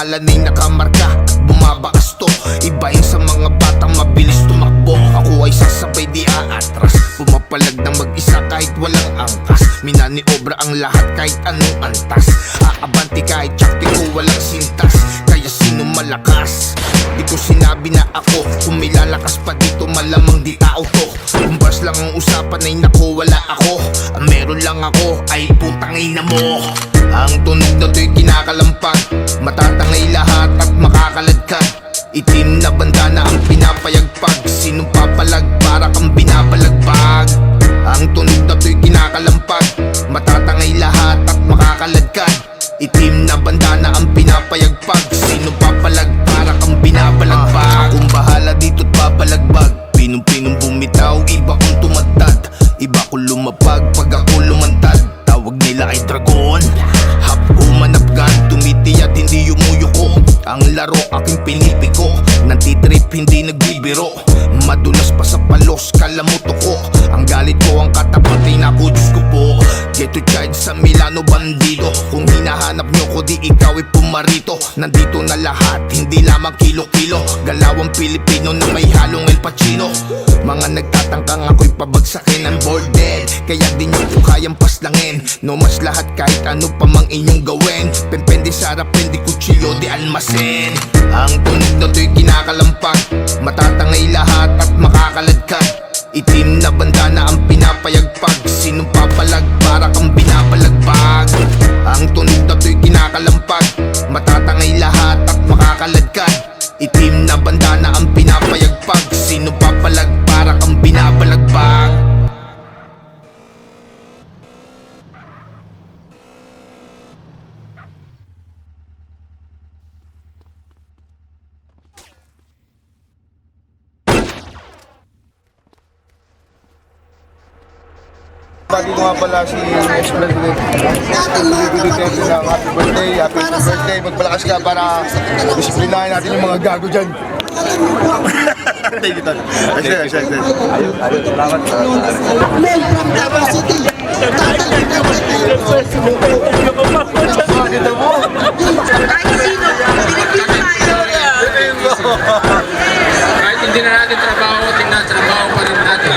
pangalan ay nakamarka at bumabakas to. Iba yun sa mga batang mabilis tumakbo. Ako ay sasabay di aatras, pumapalag ng mag-isa kahit walang angkas. Minaniobra ang lahat kahit anong antas. Aabanti kahit tsakti ko walang sintas. Kaya sino malakas? Di ko sinabi na ako, kung may lalakas pa dito malamang di tao to. Kung bars lang ang usapan ay naku wala ako. Ang meron lang ako ay putang ina mo. Ang tunog na to'y kinakalampag, matatangay lahat at makakaladkad. Itim na bandana ang pinapayagpag, sinong papalag para kang binabalagbag. Ang tunog na to'y kinakalampag, matatangay lahat at makakaladkad. Itim na bandana ang pinapayagpag, sinong papalag para kang binabalagbag. Akong bahala dito't babalagbag, pinong-pinong bumitaw, iba kong tumatad. Iba ko lumapag pag ako lumantad, tawag nila ay dragon. Hap umanapgan, tumitiyat hindi yumuyuko. Ang laro aking pinipiko, nantitrip hindi nagbibiro. Madulas pa sa palos, kalamuto ko. Ang galit ko ang katapatay na ko, Diyos ko po. Ghetto child sa Milano bandido. Kung hinahanap nyo ko di ikaw ay pumarito. Nandito na lahat, hindi lamang kilo-kilo. Galawang Pilipino na may halong El Pacino. Mga nagtatangkang ako'y pabagsakin ang boarded, kaya di nyo ko kayang paslangin. No mas lahat kahit ano pa mang inyong gawin. Pempende sarap, hindi kutsilyo, di almasen. Ang tunog na to'y kinakalampag, matatangay lahat at makakaladkad. Itim na bandana ang pinapayagpag, sinong papalag para kang binabalagbag. Ang tunog na to'y kinakalampag, matatangay lahat at makakaladkad. Itim na bandana ang pinapayagpag, sinong papalag para kang binabalagbag. Pati ko nga pala si ex-president. Bibigyan ng happy birthday. Magpalakas ka para disiplinahin natin yung mga gago dyan. Thank you, Ton. Ayun, salamat. Men from Davao City. Kahit hindi na natin trabaho, tingnan trabaho pa rin natin.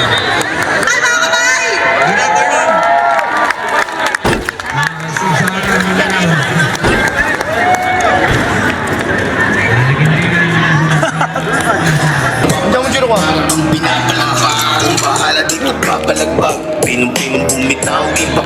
Diyan mo sino ka? Para kang binabalagbag, kung bahala dito babalagbag. Pinong-pinong bumitaw, iba